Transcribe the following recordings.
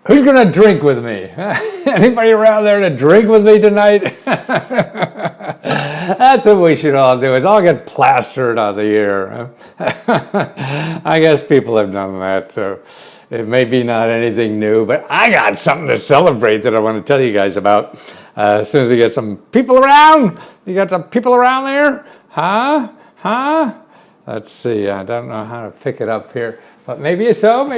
Who's going to drink with me? Anybody around there to drink with me tonight? That's what we should all do, is all get plastered on the ear. I guess people have done that, so it may be not anything new, but I got something to celebrate that I want to tell you guys about. As soon as we get some people around. You got some people around there? Huh? Let's see, I don't know how to pick it up here, but maybe so.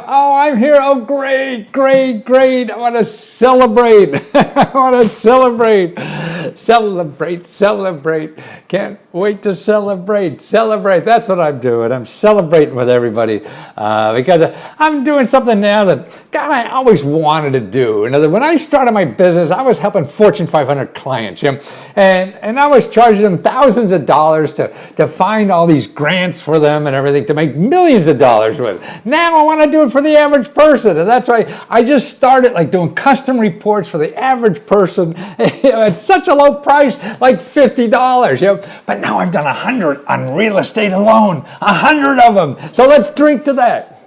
Oh, I'm here. Oh, great. I want to celebrate. Celebrate. Can't wait to celebrate. That's what I'm doing. I'm celebrating with everybody because I'm doing something now that, God, I always wanted to do. When I started my business, I was helping Fortune 500 clients, and I was charging them thousands of dollars to find all these grants for them and everything to make millions of dollars with. Now I want to do it for the average person, and that's why I just started like doing custom reports for the average person at such a low price, like $50. But now I've done 100 on real estate alone, 100 of them. So let's drink to that.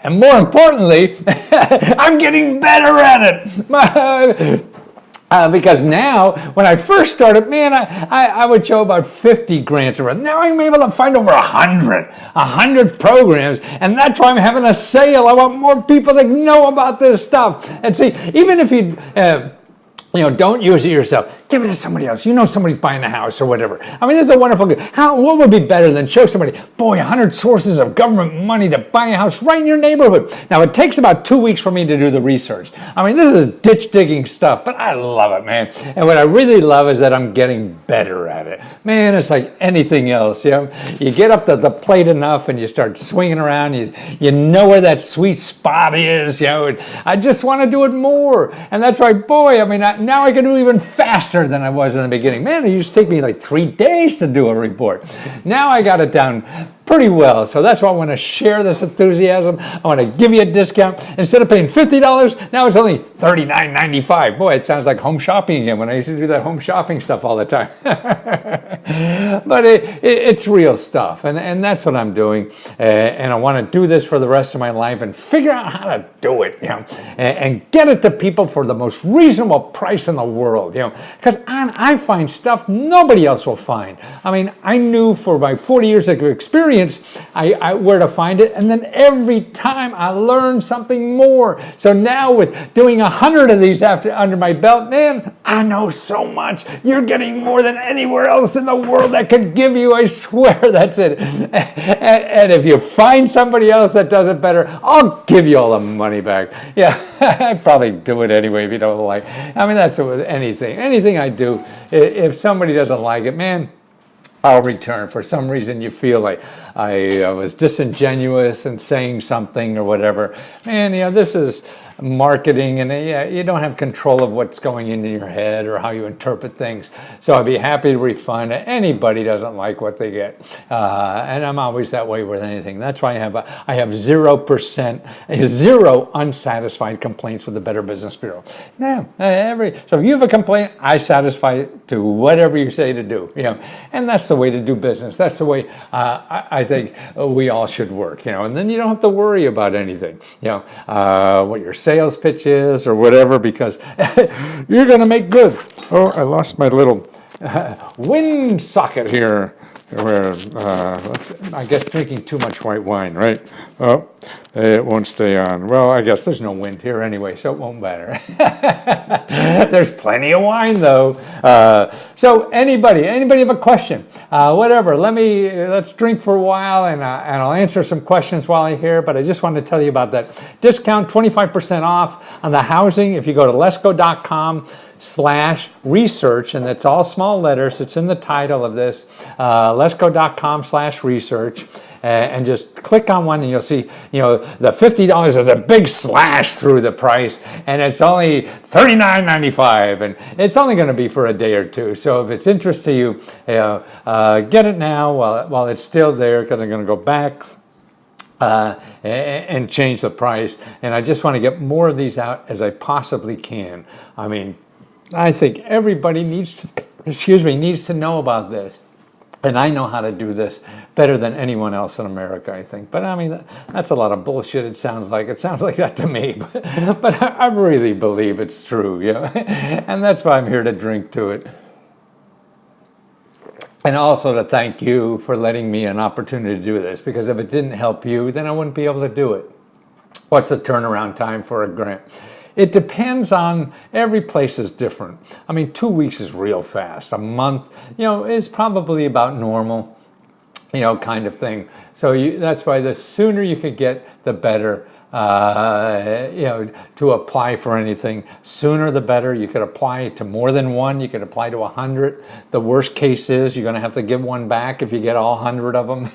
And more importantly, I'm getting better at it. Because now, when I first started, man, I would show about 50 grants around. Now I'm able to find over 100 programs, and that's why I'm having a sale. I want more people to know about this stuff. And see, even if you don't use it yourself, give it to somebody else. Somebody's buying a house or whatever. I mean, this is a wonderful good. What would be better than show somebody, 100 sources of government money to buy a house right in your neighborhood. Now, it takes about 2 weeks for me to do the research. I mean, this is ditch digging stuff, but I love it, man. And what I really love is that I'm getting better at it. Man, it's like anything else. You get up to the plate enough and you start swinging around. You know where that sweet spot is. I just want to do it more. And that's why, now I can do even faster than I was in the beginning. Man, it used to take me like 3 days to do a report. Now I got it down pretty well. So that's why I want to share this enthusiasm. I want to give you a discount. Instead of paying $50, now it's only $39.95. Boy, it sounds like home shopping again when I used to do that home shopping stuff all the time. But it's real stuff. And that's what I'm doing. And I want to do this for the rest of my life and figure out how to do it, and get it to people for the most reasonable price in the world, because I find stuff nobody else will find. I mean, I knew for my 40 years of experience, I where to find it, and then every time I learned something more. So now with doing 100 of these under my belt, man, I know so much. You're getting more than anywhere else in the world that could give you. I swear, that's it. And if you find somebody else that does it better, I'll give you all the money back. Yeah, I'd probably do it anyway if you don't like. I mean, that's with anything I do. If somebody doesn't like it, man, I'll return. For some reason you feel like I was disingenuous in saying something or whatever. Man, this is marketing, and you don't have control of what's going into your head or how you interpret things. So I'd be happy to refund it. Anybody doesn't like what they get, and I'm always that way with anything. That's why I have 0 unsatisfied complaints with the Better Business Bureau. Now, so if you have a complaint, I satisfy it to whatever you say to do. And that's the way to do business. That's the way I think we all should work. And then you don't have to worry about anything. What your sales pitch is or whatever, because you're going to make good. Oh, I lost my little wind socket here. I guess drinking too much white wine, right? Oh, it won't stay on. Well, I guess there's no wind here anyway, so it won't matter. There's plenty of wine, though. So anybody have a question? Whatever. Let's drink for a while, and I'll answer some questions while I'm here. But I just wanted to tell you about that discount, 25% off on the housing. If you go to lesko.com/research, and that's all small letters. It's in the title of this, lesko.com/research, and just click on one, and you'll see, the $50 is a big slash through the price, and it's only $39.95, and it's only going to be for a day or two. So if it's interest to you, get it now while it's still there, because I'm going to go back and change the price. And I just want to get more of these out as I possibly can. I mean, I think everybody needs to know about this. And I know how to do this better than anyone else in America, I think. But I mean, that's a lot of bullshit. It sounds like that to me. But I really believe it's true, you know. And that's why I'm here to drink to it. And also to thank you for letting me an opportunity to do this, because if it didn't help you, then I wouldn't be able to do it. What's the turnaround time for a grant? It depends on, every place is different. I mean, 2 weeks is real fast. A month, you know, is probably about normal, you know, kind of thing. So that's why the sooner you could get, the better. You know, to apply for anything, sooner the better. You could apply to more than one. You could apply to 100. The worst case is you're going to have to give one back if you get all 100 of them.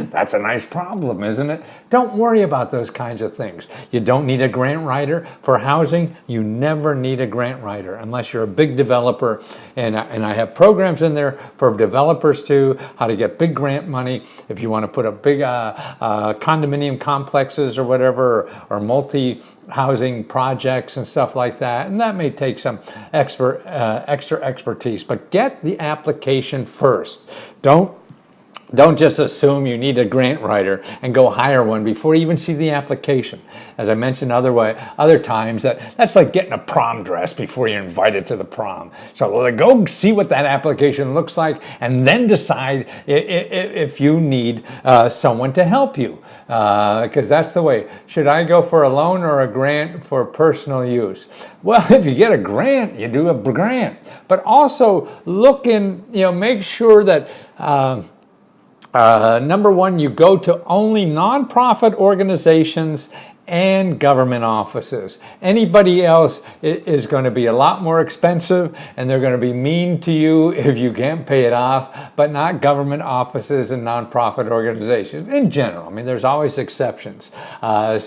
That's a nice problem, isn't it? Don't worry about those kinds of things. You don't need a grant writer for housing. You never need a grant writer unless you're a big developer. And I have programs in there for developers too, how to get big grant money if you want to put a big condominium complexes or whatever, or multi-housing projects and stuff like that. And that may take some extra expertise, but get the application first. Don't just assume you need a grant writer and go hire one before you even see the application. As I mentioned other times, that's like getting a prom dress before you're invited to the prom. So go see what that application looks like and then decide if you need someone to help you. Because that's the way. Should I go for a loan or a grant for personal use? Well, if you get a grant, you do a grant. But also make sure that number one, you go to only nonprofit organizations and government offices. Anybody else is going to be a lot more expensive, and they're going to be mean to you if you can't pay it off, but not government offices and nonprofit organizations in general. I mean, there's always exceptions. It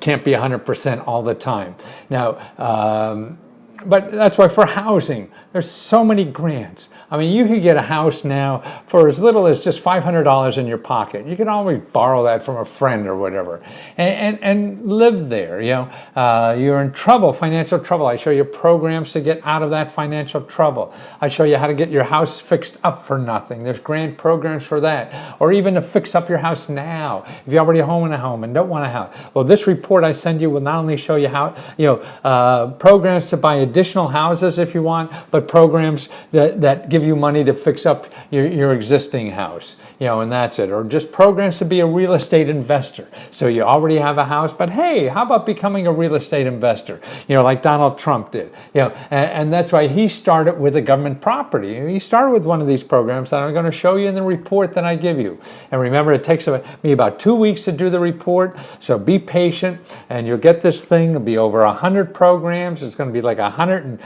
can't be 100% all the time. Now, but that's why for housing, there's so many grants. I mean, you can get a house now for as little as just $500 in your pocket. You can always borrow that from a friend or whatever, and live there. You know, you're in trouble, financial trouble. I show you programs to get out of that financial trouble. I show you how to get your house fixed up for nothing. There's grant programs for that, or even to fix up your house now if you already own a home and don't want a house. Well, this report I send you will not only show you how, programs to buy additional houses if you want, but programs that give you money to fix up your existing house, and that's it. Or just programs to be a real estate investor. So you already have a house, but hey, how about becoming a real estate investor? Like Donald Trump did. And that's why he started with a government property. He started with one of these programs that I'm going to show you in the report that I give you. And remember, it takes me about 2 weeks to do the report. So be patient, and you'll get this thing. It'll be over 100 programs. It's going to be like 100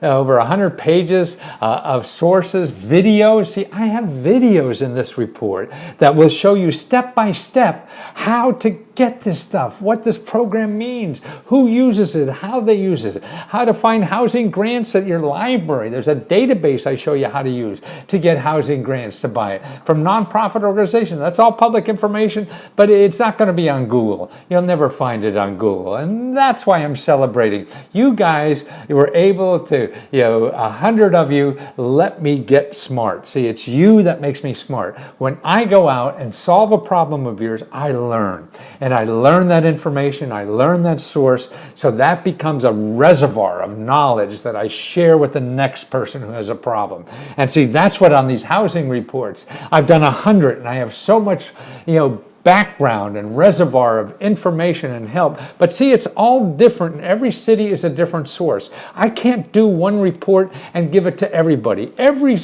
over 100 pages of sources, videos. See, I have videos in this report that will show you step by step how to get this stuff, what this program means, who uses it, how they use it, how to find housing grants at your library. There's a database I show you how to use to get housing grants to buy it from nonprofit organizations. That's all public information, but it's not going to be on Google. You'll never find it on Google. And that's why I'm celebrating. You guys were able to, 100 of you let me get smart. See, it's you that makes me smart. When I go out and solve a problem of yours, I learn. And I learn that information, I learn that source, so that becomes a reservoir of knowledge that I share with the next person who has a problem. And see, that's what on these housing reports, I've done 100, and I have so much, background and reservoir of information and help. But see, it's all different, and every city is a different source. I can't do one report and give it to everybody. Every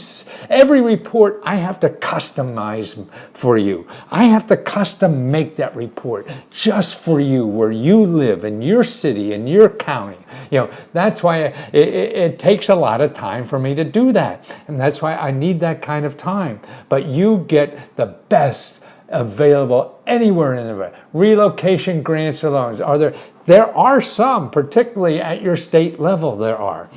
report I have to customize for you. I have to custom make that report just for you, where you live, in your city, in your county. That's why it takes a lot of time for me to do that. And that's why I need that kind of time. But you get the best available anywhere in the world. Relocation grants or loans. There are some, particularly at your state level, there are.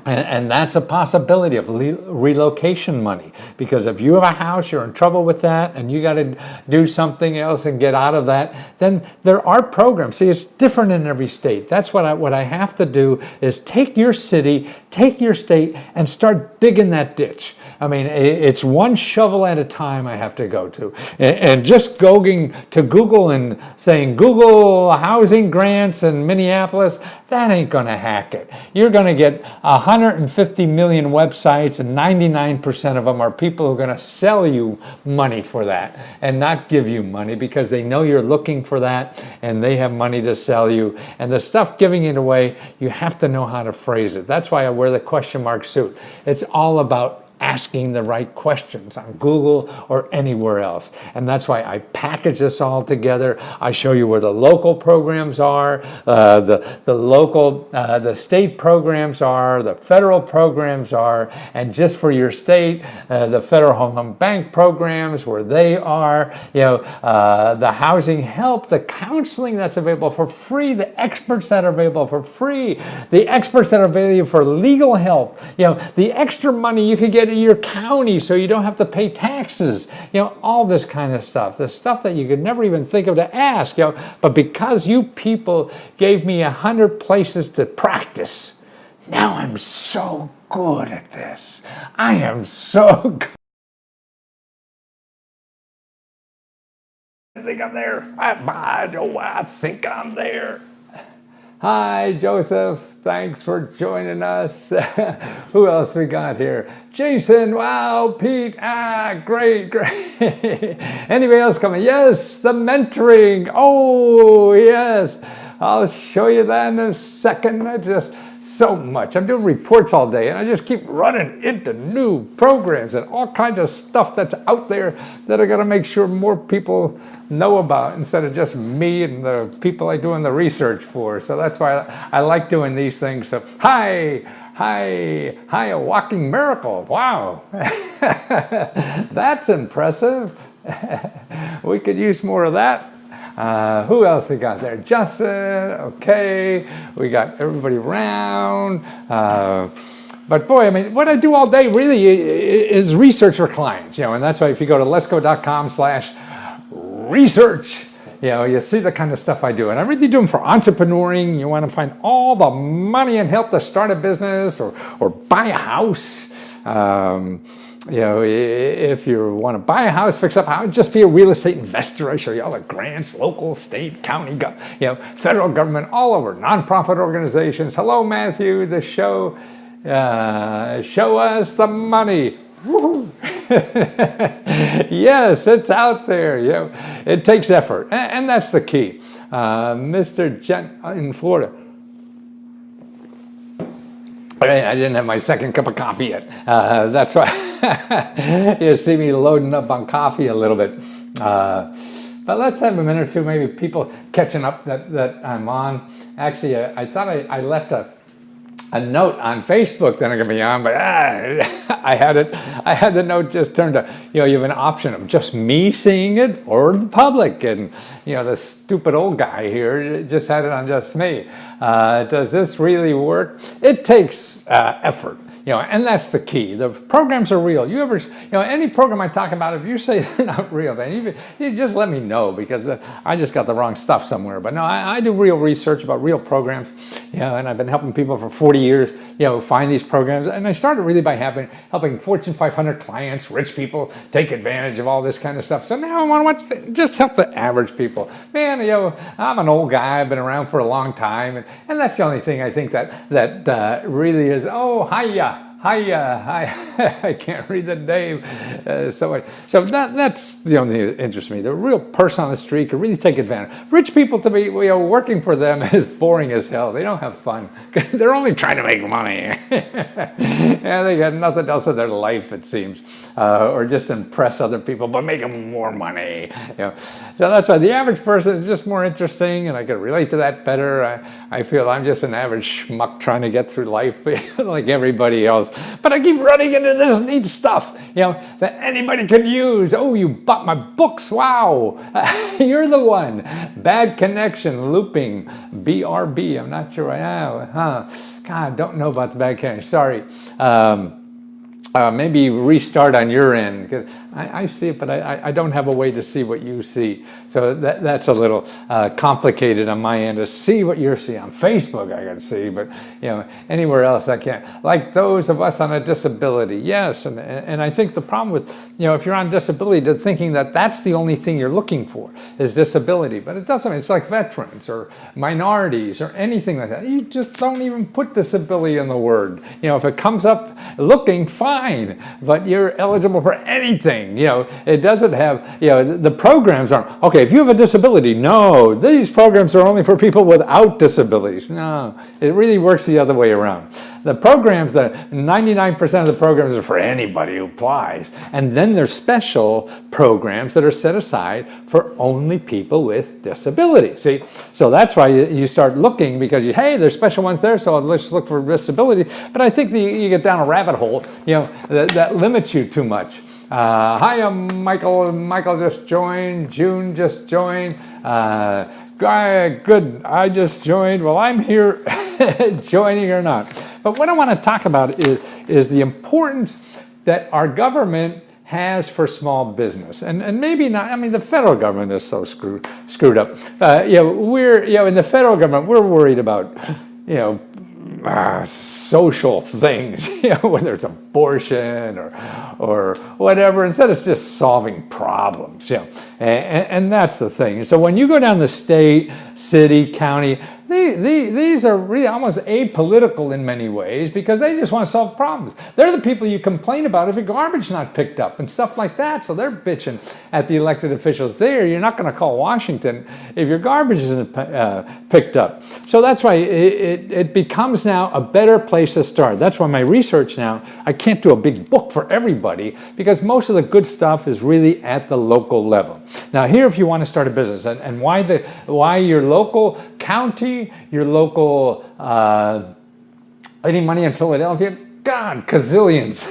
And that's a possibility of relocation money, because if you have a house, you're in trouble with that, and you got to do something else and get out of that, then there are programs. See, it's different in every state. That's what I have to do, is take your city, take your state and start digging that ditch. I mean, it's one shovel at a time I have to go to. And just going to Google and saying, Google housing grants in Minneapolis, that ain't going to hack it. You're going to get 150 million websites, and 99% of them are people who are going to sell you money for that and not give you money because they know you're looking for that and they have money to sell you. And the stuff giving it away, you have to know how to phrase it. That's why I wear the question mark suit. It's all about asking the right questions on Google or anywhere else. And that's why I package this all together. I show you where the local programs are, the state programs are, the federal programs are, and just for your state, the Federal Home Loan Bank programs, where they are, the housing help, the counseling that's available for free, the experts that are available for free, the experts that are available for legal help, the extra money you can get in your county so you don't have to pay taxes, all this kind of stuff, the stuff that you could never even think of to ask, but because you people gave me 100 places to practice, now I'm so good at this. I am so good. I think I'm there. I think I'm there. Hi, Joseph. Thanks for joining us. Who else we got here? Jason. Wow. Pete. Great. Anybody else coming? Yes, the mentoring. Oh, yes. I'll show you that in a second. I just so much. I'm doing reports all day, and I just keep running into new programs and all kinds of stuff that's out there that I got to make sure more people know about instead of just me and the people I doing the research for. So that's why I like doing these things. So hi, a walking miracle. Wow. That's impressive. We could use more of that. Who else we got there? Justin, okay. We got everybody around. But boy, I mean, what I do all day really is research for clients, and that's why if you go to lesko.com/research, you see the kind of stuff I do. And I really do them for entrepreneuring. You want to find all the money and help to start a business or buy a house. If you want to buy a house, fix up a house, just be a real estate investor. I show you all the grants, local, state, county, federal government, all over, nonprofit organizations. Hello, Matthew, the show, show us the money. Yes, it's out there. It takes effort, and that's the key. Mr. Gent in Florida. I didn't have my second cup of coffee yet. That's why you see me loading up on coffee a little bit. But let's have a minute or two, maybe people catching up that I'm on. Actually, I thought I left a note on Facebook that I'm gonna be on, but I had the note just turned to, you have an option of just me seeing it or the public, and the stupid old guy here just had it on just me. Does this really work? It takes effort. And that's the key. The programs are real. You ever, any program I talk about, if you say they're not real, man, you just let me know, because I just got the wrong stuff somewhere. But no, I do real research about real programs, and I've been helping people for 40 years, find these programs. And I started really by helping Fortune 500 clients, rich people, take advantage of all this kind of stuff. So now I want to just help the average people. Man, I'm an old guy. I've been around for a long time, and that's the only thing I think that really is. Oh, hiya. Hi, I can't read the name. So that's the only thing that interests me. The real person on the street can really take advantage. Rich people, to me, working for them is boring as hell. They don't have fun. They're only trying to make money. Yeah, they got nothing else in their life, it seems, or just impress other people, but make them more money. So that's why the average person is just more interesting, and I can relate to that better. I feel I'm just an average schmuck trying to get through life like everybody else. But I keep running into this neat stuff, that anybody could use. Oh, you bought my books. Wow. You're the one. Bad connection, looping, BRB. I'm not sure I am. God, don't know about the bad connection. Sorry. maybe restart on your end, because I see it, but I don't have a way to see what you see. So that's a little complicated on my end to see what you're seeing. On Facebook I can see, but anywhere else I can't. Like those of us on a disability, yes, and I think the problem with if you're on disability, to thinking that that's the only thing you're looking for is disability, but it doesn't. It's like veterans or minorities or anything like that. You just don't even put disability in the word. If it comes up looking fine, but you're eligible for anything. It doesn't have, the programs aren't, okay, if you have a disability, no, these programs are only for people without disabilities. No, it really works the other way around. The programs, 99% of the programs are for anybody who applies. And then there's special programs that are set aside for only people with disabilities. See, so that's why you start looking, because hey, there's special ones there, so let's look for disability. But I think you get down a rabbit hole, that limits you too much. Hi, I'm Michael. Michael just joined. June just joined. Good, I just joined. Well, I'm here joining or not. But what I want to talk about is the importance that our government has for small business, and maybe not. I mean, the federal government is so screwed up. We're in the federal government, we're worried about social things, whether it's abortion or whatever, instead of just solving problems, and that's the thing. So when you go down the state, city, county, these are really almost apolitical in many ways, because they just want to solve problems. They're the people you complain about if your garbage is not picked up and stuff like that. So they're bitching at the elected officials there. You're not going to call Washington if your garbage isn't picked up. So that's why it becomes now a better place to start. That's why my research now, I can't do a big book for everybody, because most of the good stuff is really at the local level. Now here, if you want to start a business, and why your local county, your local, any money in Philadelphia? God, gazillions.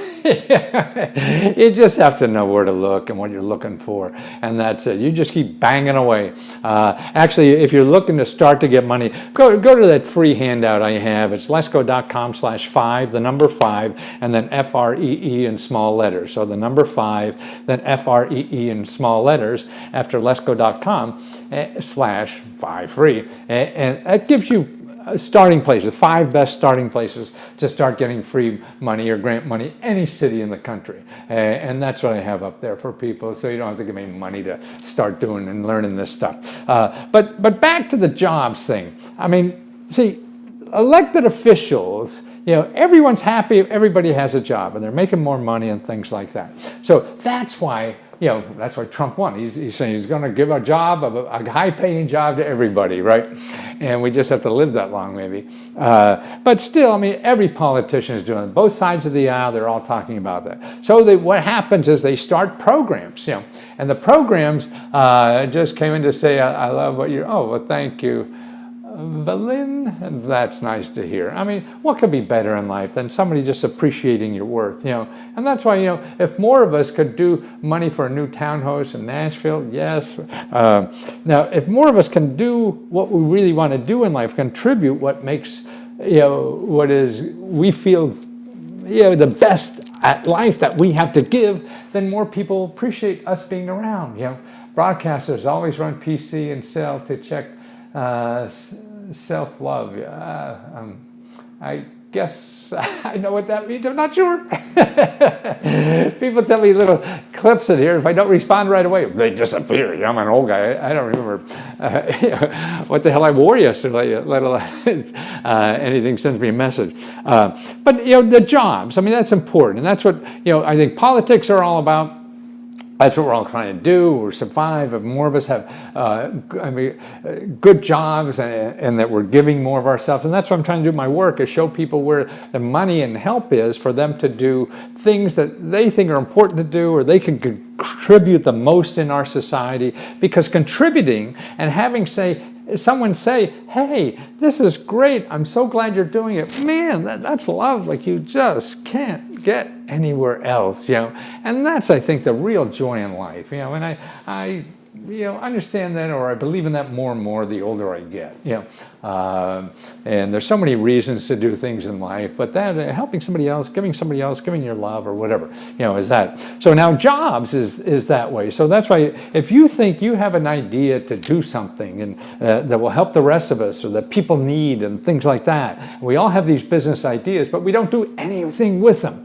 You just have to know where to look and what you're looking for, and that's it. You just keep banging away. Actually, if you're looking to start to get money, go to that free handout I have. It's lesko.com/5, the number 5, and then FREE in small letters. So the number 5, then FREE in small letters after lesko.com/5 free, and that gives you starting places, 5 best starting places to start getting free money or grant money, any city in the country. And that's what I have up there for people, so you don't have to give me money to start doing and learning this stuff. But back to the jobs thing. I mean, see, elected officials, everyone's happy, everybody has a job, and they're making more money and things like that. So that's why that's why Trump won. He's saying he's going to give a job, a high-paying job to everybody, right? And we just have to live that long, maybe. But still, I mean, every politician is doing it. Both sides of the aisle, they're all talking about that. So what happens is they start programs, and the programs just came in to say, I love what you're, oh, well, thank you, Valin, that's nice to hear. I mean, what could be better in life than somebody just appreciating your worth, And that's why, if more of us could do money for a new townhouse in Nashville, yes. Now, if more of us can do what we really want to do in life, contribute what makes, what is, we feel, the best at life that we have to give, then more people appreciate us being around, Broadcasters always run PC and sell to check self-love. I guess I know what that means. I'm not sure. People tell me little clips in here. If I don't respond right away, they disappear. I'm an old guy. I don't remember what the hell I wore yesterday, let alone anything sends me a message. But the jobs, I mean, that's important. And that's what, I think politics are all about. That's what we're all trying to do, or survive. If more of us have good jobs and that we're giving more of ourselves. And that's what I'm trying to do in my work, is show people where the money and help is for them to do things that they think are important to do, or they can contribute the most in our society. Because contributing and having someone say, hey, this is great, I'm so glad you're doing it. Man, that's love like you just can't get anywhere else, And that's, I think, the real joy in life, And understand that, or I believe in that more and more the older I get. And there's so many reasons to do things in life, but that helping somebody else, giving your love or whatever, is that. So now jobs is that way. So that's why if you think you have an idea to do something and that will help the rest of us, or that people need and things like that, we all have these business ideas, but we don't do anything with them.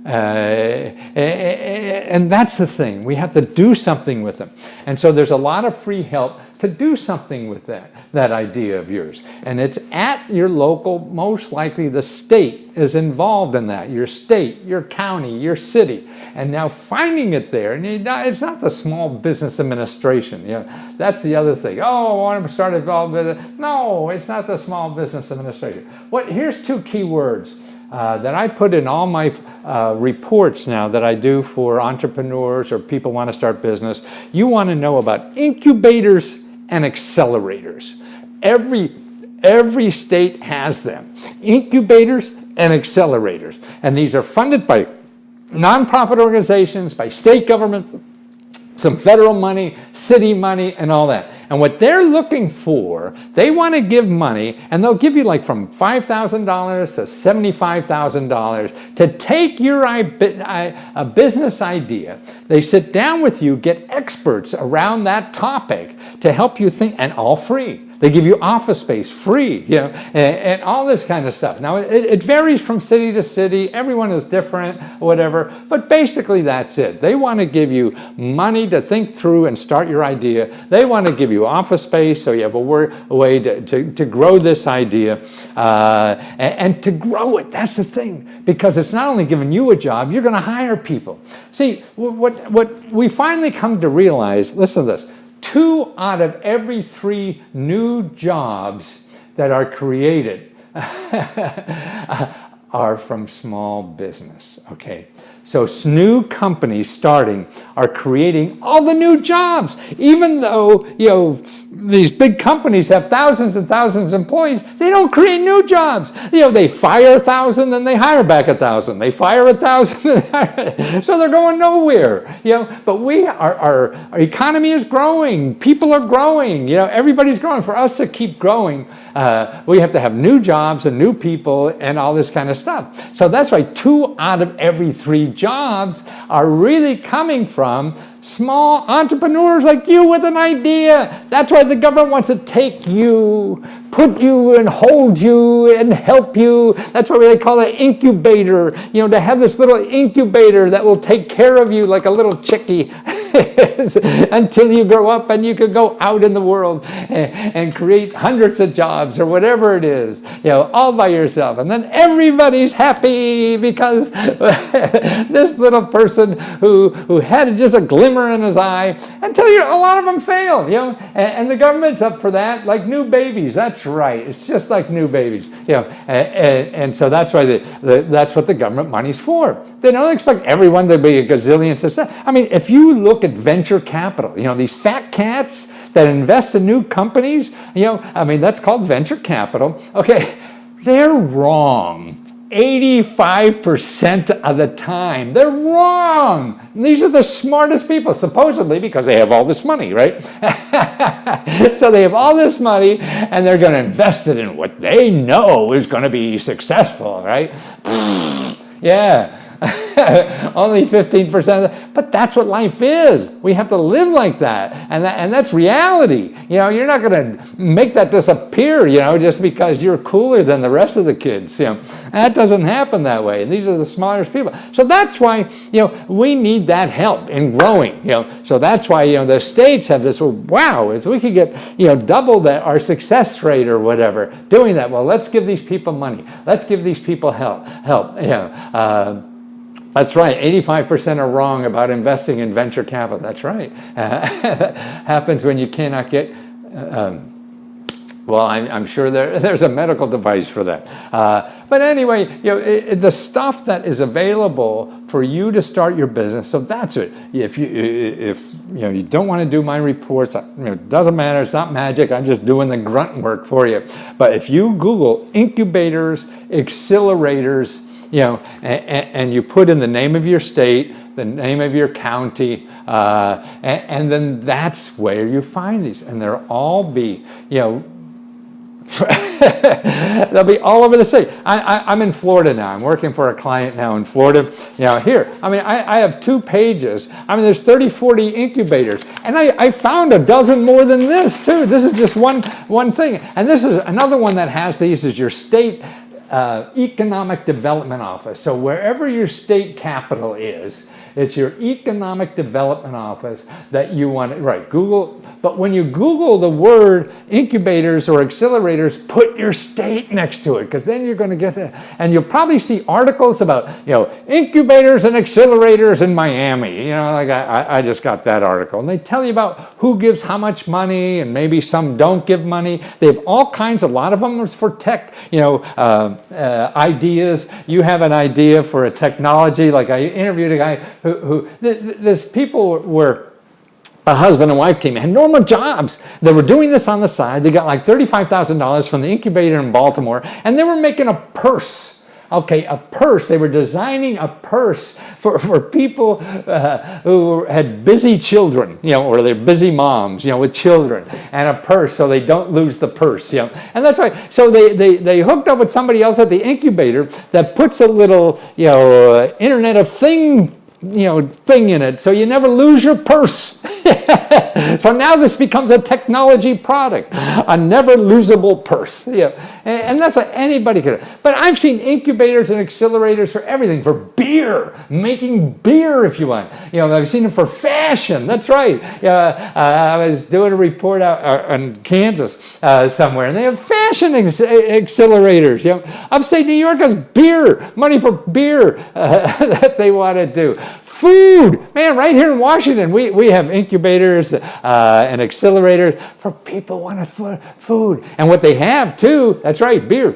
And that's the thing. We have to do something with them. And so there's a lot of free help to do something with that idea of yours. And it's at your local, most likely the state is involved in that. Your state, your county, your city. And now finding it there, and it's not the Small Business Administration. That's the other thing. Oh, I want to start a small business. No, it's not the Small Business Administration. Here's two key words that I put in all my reports now that I do for entrepreneurs or people want to start business. You want to know about incubators and accelerators. Every state has them. Incubators and accelerators. And these are funded by nonprofit organizations, by state government, some federal money, city money, and all that. And what they're looking for, they want to give money, and they'll give you like from $5,000 to $75,000 to take your a business idea. They sit down with you, get experts around that topic to help you think, and all free. They give you office space free, and all this kind of stuff. Now, it varies from city to city. Everyone is different, whatever. But basically, that's it. They want to give you money to think through and start your idea. They want to give you office space so you have a way to grow this idea and to grow it. That's the thing. Because it's not only giving you a job, you're going to hire people. See, what we finally come to realize, listen to this, 2 out of every 3 new jobs that are created are from small business, okay? So new companies starting are creating all the new jobs, even though, these big companies have thousands and thousands of employees. They don't create new jobs. They fire 1,000, then they hire back 1,000. They fire 1,000, so they're going nowhere. But our economy is growing. People are growing. Everybody's growing. For us to keep growing, we have to have new jobs and new people and all this kind of stuff. So that's why 2 out of every 3 jobs are really coming from small entrepreneurs like you with an idea. That's why the government wants to take you, put you and hold you and help you. That's why they call it incubator, to have this little incubator that will take care of you like a little chickie until you grow up and you can go out in the world and create hundreds of jobs or whatever it is, all by yourself. And then everybody's happy because this little person who had just a glimmer in his eye, until a lot of them fail, and the government's up for that, like new babies. That's right. It's just like new babies, and so that's why that's what the government money's for. They don't expect everyone to be a gazillion success. I mean, if you look at venture capital, these fat cats that invest in new companies, that's called venture capital. Okay, they're wrong. 85% of the time. They're wrong. These are the smartest people, supposedly, because they have all this money, right? So they have all this money, and they're going to invest it in what they know is going to be successful, right? Yeah. Only 15%. But that's what life is. We have to live like that. And that's reality. You're not going to make that disappear, just because you're cooler than the rest of the kids. That doesn't happen that way. And these are the smartest people. So that's why, we need that help in growing. So that's why, the states have this, wow, if we could get, double our success rate or whatever, doing that, well, let's give these people money. Let's give these people help. That's right. 85% are wrong about investing in venture capital. That's right. That happens when you cannot get. Well, I'm sure there's a medical device for that. But anyway, the stuff that is available for you to start your business. So that's it. If you don't want to do my reports, it doesn't matter. It's not magic. I'm just doing the grunt work for you. But if you Google incubators, accelerators, and you put in the name of your state, the name of your county, and then that's where you find these, and they'll all be, they'll be all over the state. I'm in Florida now. I'm working for a client now in Florida. Here, I have 2 pages. There's 30, 40 incubators. And I found a dozen more than this, too. This is just one thing. And this is another one that has these is your state economic development office. So wherever your state capital is, it's your economic development office that you want to, right, Google. But when you Google the word incubators or accelerators, put your state next to it, because then you're going to get it. And you'll probably see articles about, incubators and accelerators in Miami. Like I just got that article. And they tell you about who gives how much money, and maybe some don't give money. They have all kinds, a lot of them is for tech, ideas. You have an idea for a technology. Like I interviewed a guy who this people were a husband and wife team, had normal jobs. They were doing this on the side. They got like $35,000 from the incubator in Baltimore, and they were making a purse. Okay, a purse. They were designing a purse for people who had busy children, or they're busy moms, with children, and a purse so they don't lose the purse, And that's right. So they hooked up with somebody else at the incubator that puts a little, Internet of Thing in it, so you never lose your purse. So now this becomes a technology product, a never losable purse. And that's what anybody could. But I've seen incubators and accelerators for everything, for beer, making beer if you want. I've seen them for fashion. That's right. I was doing a report out in Kansas somewhere, and they have fashion accelerators. Upstate New York has beer, money for beer that they want to do. Food, man, right here in Washington, we have incubators and accelerators for people who want food. And what they have too, that's right, beer.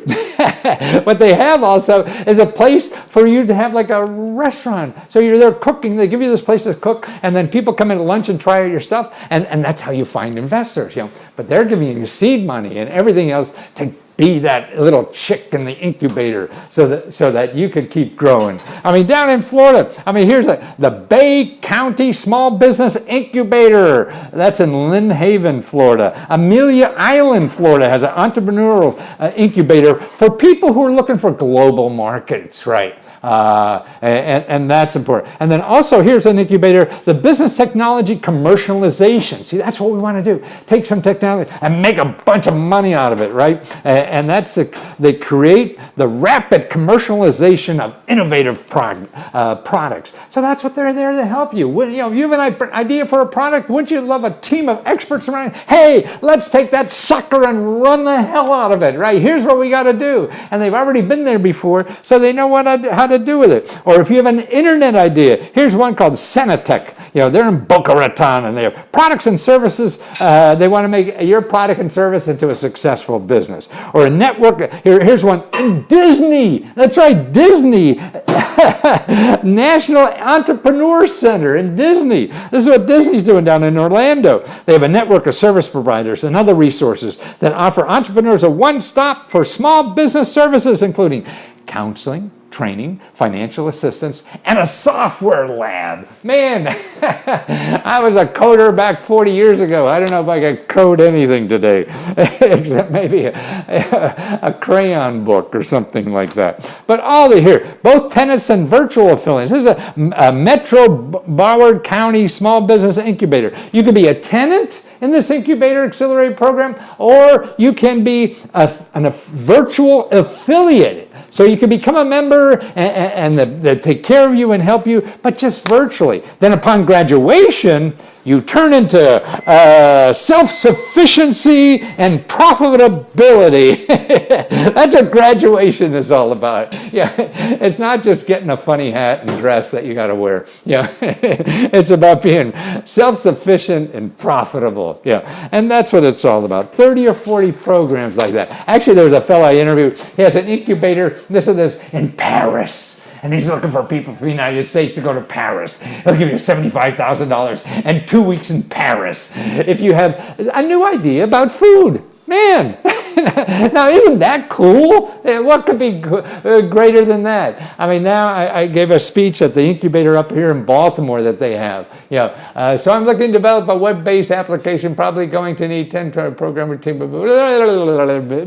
What they have also is a place for you to have like a restaurant. So you're there cooking, they give you this place to cook, and then people come in at lunch and try out your stuff, and that's how you find investors. But they're giving you seed money and everything else to be that little chick in the incubator so that you could keep growing. Down in Florida, here's the Bay County Small Business Incubator. That's in Lynn Haven, Florida. Amelia Island, Florida has an entrepreneurial incubator for people who are looking for global markets, right? And that's important. And then also here's an incubator, the business technology commercialization. See, that's what we want to do. Take some technology and make a bunch of money out of it, right? And that's they create the rapid commercialization of innovative products. So that's what they're there to help you. You have an idea for a product. Wouldn't you love a team of experts around? Hey, let's take that sucker and run the hell out of it, right? Here's what we got to do. And they've already been there before, so they know how to do with it. Or if you have an internet idea, here's one called Senatech. They're in Boca Raton, and they have products and services. They want to make your product and service into a successful business. Or a network. Here's one in Disney. That's right, Disney. National Entrepreneur Center in Disney. This is what Disney's doing down in Orlando. They have a network of service providers and other resources that offer entrepreneurs a one-stop for small business services, including counseling, training, financial assistance, and a software lab. Man, I was a coder back 40 years ago. I don't know if I could code anything today, except maybe a crayon book or something like that. But all they here, both tenants and virtual affiliates. This is a Metro Broward County Small Business Incubator. You can be a tenant in this incubator accelerator program, or you can be a virtual affiliate. So you can become a member and they take care of you and help you, but just virtually. Then upon graduation, you turn into self-sufficiency and profitability. That's what graduation is all about. It's not just getting a funny hat and dress that you got to wear. It's about being self-sufficient and profitable. And that's what it's all about. 30 or 40 programs like that. Actually, there was a fellow I interviewed. He has an incubator, this in Paris. And he's looking for people from the United States to go to Paris. He'll give you $75,000 and 2 weeks in Paris if you have a new idea about food. Man, Now, isn't that cool? What could be greater than that? I mean, now I gave a speech at the incubator up here in Baltimore that they have. So I'm looking to develop a web-based application, probably going to need 10 programmer team.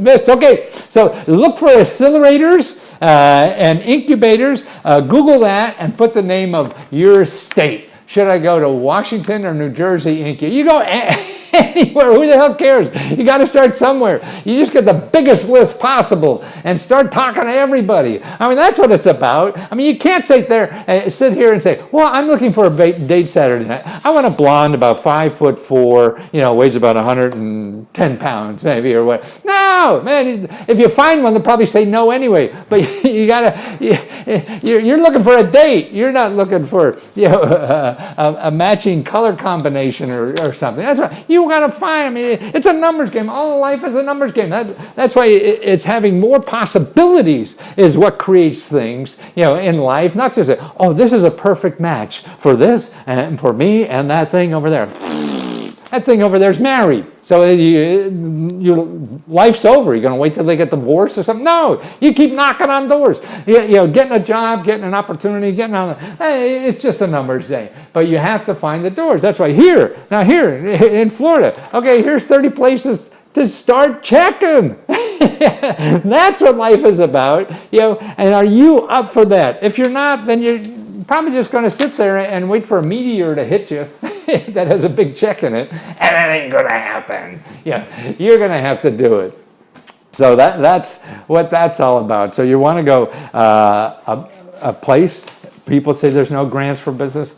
Missed. Okay, so look for accelerators and incubators. Google that and put the name of your state. Should I go to Washington or New Jersey incubator? You go anywhere. Who the hell cares? You got to start somewhere. You just get the biggest list possible and start talking to everybody. I mean, that's what it's about. I mean, you can't sit here and say, well, I'm looking for a date Saturday night. I want a blonde about 5'4", weighs about 110 pounds maybe or what. No, man, if you find one, they'll probably say no anyway. But you're looking for a date. You're not looking for, a matching color combination or something. That's right. You got to find. I mean, it's a numbers game. All life is a numbers game. That's why it's having more possibilities is what creates things, in life. Not just this is a perfect match for this and for me and that thing over there. That thing over there's married. So your life's over. You're going to wait till they get divorced or something? No, you keep knocking on doors. Getting a job, getting an opportunity, it's just a numbers game. But you have to find the doors. That's why here in Florida, okay, here's 30 places to start checking. That's what life is about. And are you up for that? If you're not, then you're probably just going to sit there and wait for a meteor to hit you that has a big check in it, and it ain't going to happen. You're going to have to do it. So that's what that's all about. So you want to go a place, people say there's no grants for business.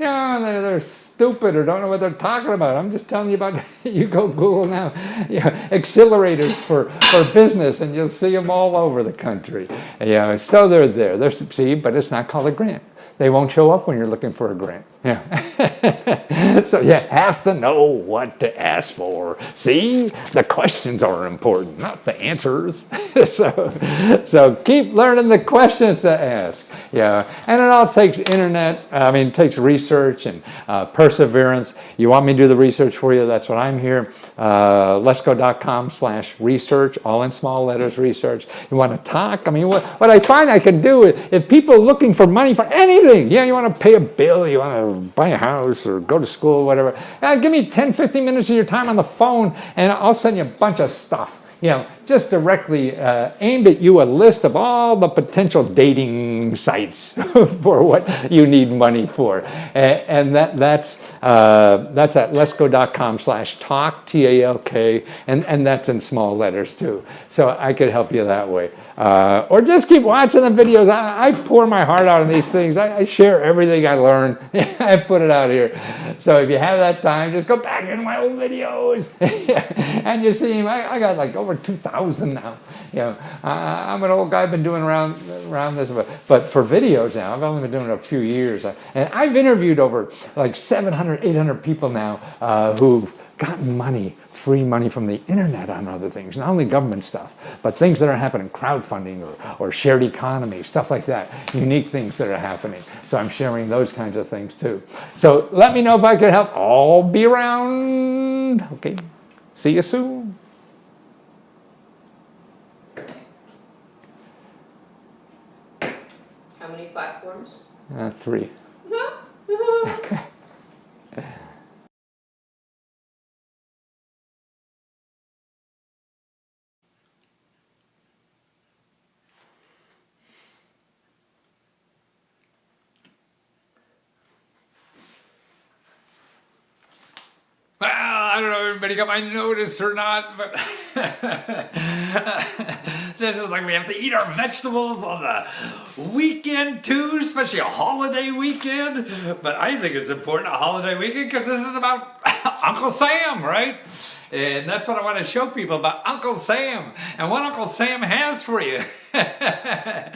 They're stupid or don't know what they're talking about. I'm just telling you about, you go Google now, accelerators for business, and you'll see them all over the country. So they're there. But it's not called a grant. They won't show up when you're looking for a grant. So you have to know what to ask for. See, the questions are important, not the answers. So keep learning the questions to ask. And it all takes it takes research and perseverance. You want me to do the research for you? That's what I'm here. Lesko.com/research, all in small letters, research. You want to talk? I mean, what I find I can do if people are looking for money for anything, you want to pay a bill, you want to buy a house or go to school, whatever, give me 10, 15 minutes of your time on the phone and I'll send you a bunch of stuff. Just directly aimed at you a list of all the potential dating sites for what you need money for. And that's at lesko.com/talk, TALK, and that's in small letters too. So I could help you that way. Or just keep watching the videos. I pour my heart out on these things. I share everything I learn. I put it out here. So if you have that time, just go back in my old videos. And you see, I got like over 2,000 now. I'm an old guy. I've been doing around this, but for videos now, I've only been doing it a few years. And I've interviewed over like 700, 800 people now who've gotten free money from the internet on other things, not only government stuff, but things that are happening, crowdfunding or shared economy, stuff like that, unique things that are happening. So I'm sharing those kinds of things too. So let me know if I could help. I'll be around. Okay, see you soon. How many platforms? 3. Well, I don't know if everybody got my notice or not, but this is like we have to eat our vegetables on the weekend too, especially a holiday weekend. But I think it's important a holiday weekend because this is about Uncle Sam, right? And that's what I want to show people about Uncle Sam and what Uncle Sam has for you. And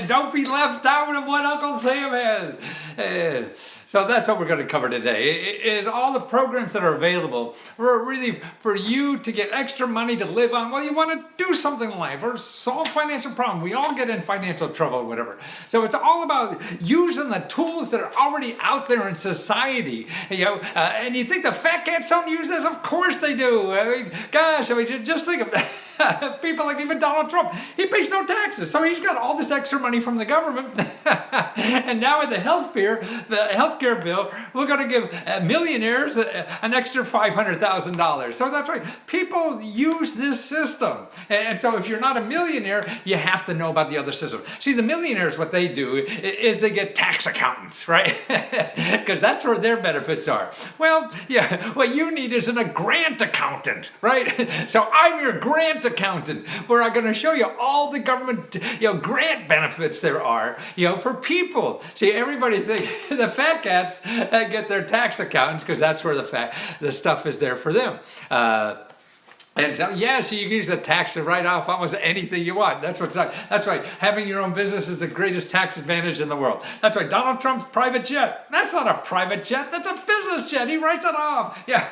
don't be left out of what Uncle Sam has. So that's what we're going to cover today, is all the programs that are available for really for you to get extra money to live on. Well, you want to do something in life or solve financial problem. We all get in financial trouble or whatever. So it's all about using the tools that are already out there in society. And you think the fat cats don't use this? Of course they do. Gosh, just think of people like even Donald Trump. He pays no taxes, so he's got all this extra money from the government. And now with the healthcare bill, we're going to give millionaires an extra $500,000. So that's right. People use this system, and so if you're not a millionaire, you have to know about the other system. See, the millionaires, what they do is they get tax accountants, right? Because that's where their benefits are. Well, yeah, what you need is a grant accountant, right? So I'm your grant accountant, where I'm going to show you all the government, grant benefits there are, for people. See, everybody think the fat cats get their tax accountants because that's where the stuff is there for them. And so, so you can use a tax to write off almost anything you want. That's right. Having your own business is the greatest tax advantage in the world. That's right. Donald Trump's private jet. That's not a private jet. That's a business jet. He writes it off. Yeah.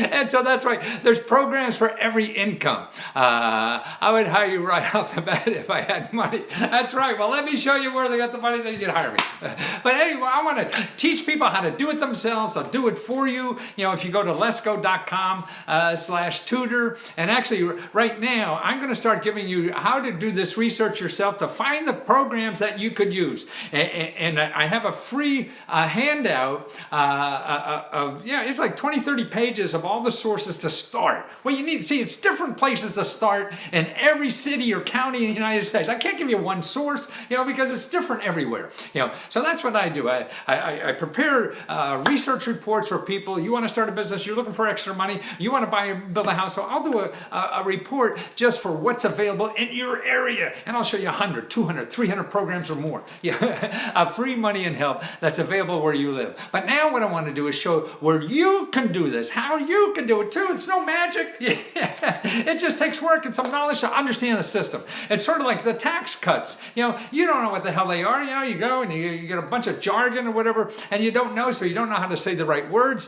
And so that's right. There's programs for every income. I would hire you right off the bat if I had money. That's right. Well, let me show you where they got the money, then you can hire me. But anyway, I want to teach people how to do it themselves. I'll do it for you. If you go to lesko.com/tutor. And actually, right now, I'm going to start giving you how to do this research yourself to find the programs that you could use. And I have a free handout it's like 20, 30 pages of all the sources to start. Well, you need to see, it's different places to start in every city or county in the United States. I can't give you one source, because it's different everywhere. So that's what I do. I prepare research reports for people. You want to start a business, you're looking for extra money, you want to build a house. So I'll do a report just for what's available in your area. And I'll show you 100, 200, 300 programs or more. Free money and help that's available where you live. But now what I want to do is show where you can do this, how you can do it too. It's no magic. It just takes work and some knowledge to understand the system. It's sort of like the tax cuts. You don't know what the hell they are. You go and you get a bunch of jargon or whatever, and you don't know, so you don't know how to say the right words.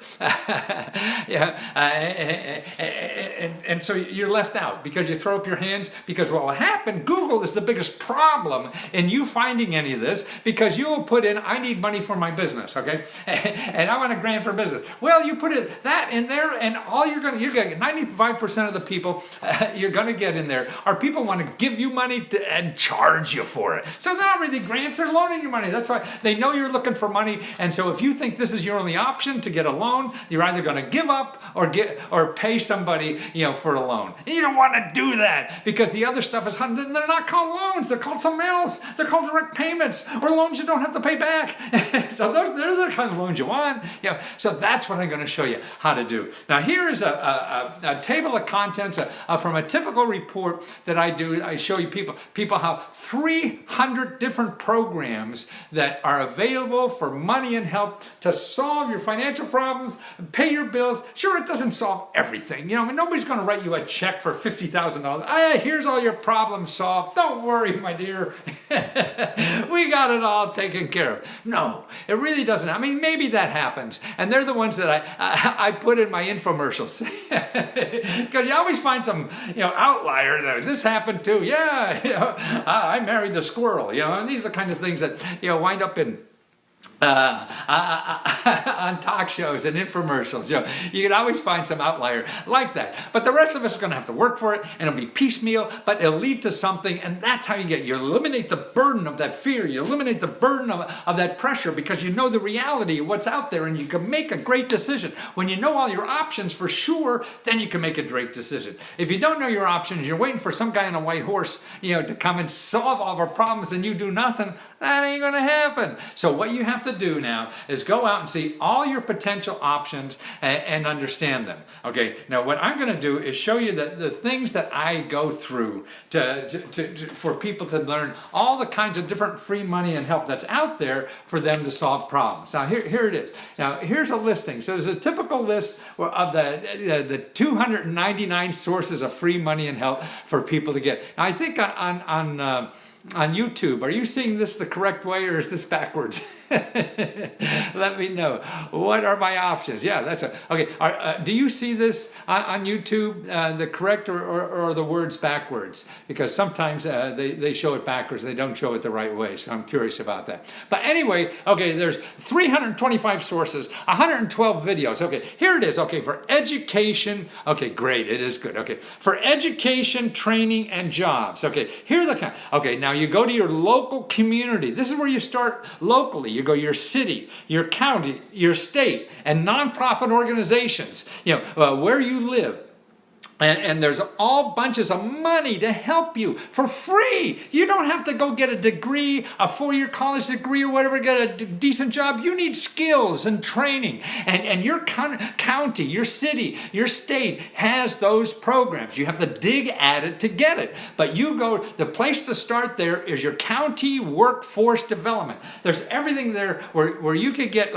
And so you're left out because you throw up your hands, because what will happen, Google is the biggest problem in you finding any of this, because you will put in, I need money for my business, okay? And I want a grant for business. Well, you put that in there, and all you're going to get 95% of the people you're going to get in there are people want to give you money and charge you for it. So they're not really grants, they're loaning you money. That's why they know you're looking for money. And so if you think this is your only option to get a loan, you're either going to give up or pay somebody, for a loan. And you don't want to do that, because the other stuff is, they're not called loans, they're called something else. They're called direct payments or loans you don't have to pay back. So they're the kind of loans you want. So that's what I'm going to show you how to do. Now here is a table of contents from a typical report that I do. I show you people how 300 different programs that are available for money and help to solve your financial problems, pay your bills. Sure, it doesn't solve everything. Nobody's going to write you a check for $50,000. Here's all your problems solved. Don't worry, my dear. We got it all taken care of. No, it really doesn't. I mean, maybe that happens. And they're the ones that I put in my infomercials. Because you always find some, outlier that this happened too. I married a squirrel, and these are the kind of things that, wind up in on talk shows and infomercials. You can always find some outlier like that. But the rest of us are going to have to work for it, and it'll be piecemeal, but it'll lead to something, and that's how you eliminate the burden of that fear. You eliminate the burden of that pressure, because you know the reality of what's out there, and you can make a great decision. When you know all your options for sure, then you can make a great decision. If you don't know your options, you're waiting for some guy on a white horse, to come and solve all of our problems, and you do nothing, That ain't going to happen. So what you have to do now is go out and see all your potential options and understand them. Okay, now what I'm going to do is show you the things that I go through for people to learn all the kinds of different free money and help that's out there for them to solve problems. Now here it is. Now here's a listing. So there's a typical list of the 299 sources of free money and help for people to get. Now I think on YouTube, are you seeing this the correct way or is this backwards? Let me know. What are my options? Yeah, that's okay. Do you see this on YouTube, the correct or the words backwards? Because sometimes they show it backwards. They don't show it the right way. So I'm curious about that. But anyway, okay, there's 325 sources, 112 videos. Okay, here it is. Okay, for education. Okay, great. It is good. Okay, for education, training, and jobs. Okay, here are the kind. Okay, now you go to your local community. This is where you start locally. You go your city, your county, your state, and nonprofit organizations, where you live. And there's all bunches of money to help you for free. You don't have to go get a degree, a 4-year college degree or whatever, get a decent job. You need skills and training. And your county, your city, your state has those programs. You have to dig at it to get it. But the place to start there is your county workforce development. There's everything there where you could get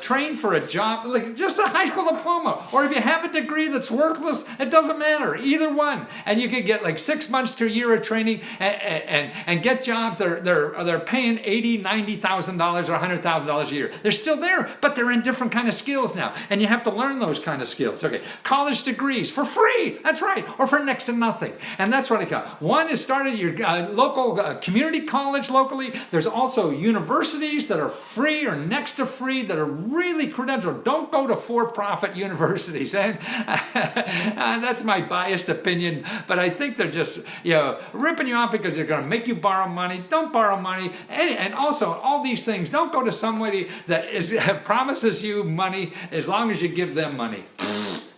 trained for a job, like just a high school diploma. Or if you have a degree that's worthless, it doesn't matter, either one, and you could get 6 months to a year of training and get jobs they're paying $80,000, $90,000 or $100,000 a year. They're still there, but they're in different kind of skills now, and you have to learn those kind of skills. Okay, college degrees for free, that's right, or for next to nothing, and that's what I got. One is started at your local community college locally. There's also universities that are free or next to free that are really credentialed. Don't go to for-profit universities, and that's my biased opinion, but I think they're just ripping you off because they're going to make you borrow money. Don't borrow money, and also all these things. Don't go to somebody that promises you money as long as you give them money.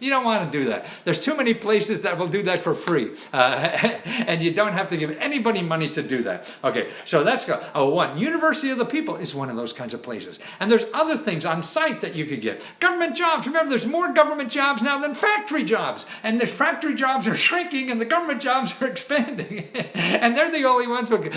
You don't want to do that. There's too many places that will do that for free. And you don't have to give anybody money to do that. Okay, so that's one. University of the People is one of those kinds of places. And there's other things on site that you could get. Government jobs. Remember, there's more government jobs now than factory jobs. And the factory jobs are shrinking and the government jobs are expanding. And they're the only ones with,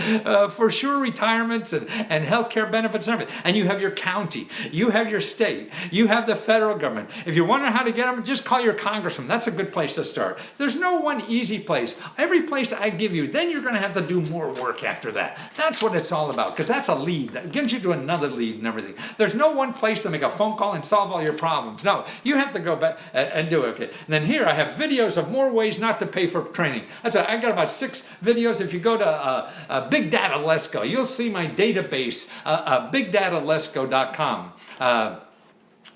for sure, retirements and health care benefits and everything. And you have your county. You have your state. You have the federal government. If you wonder how to get them, just call your congressman. That's a good place to start. There's no one easy place. Every place I give you, then you're going to have to do more work after that. That's what it's all about, because that's a lead. That gives you to another lead and everything. There's no one place to make a phone call and solve all your problems. No, you have to go back and do it. Okay. And then here I have videos of more ways not to pay for training. I got about 6 videos. If you go to Big Data Lesko, you'll see my database, bigdatalesko.com.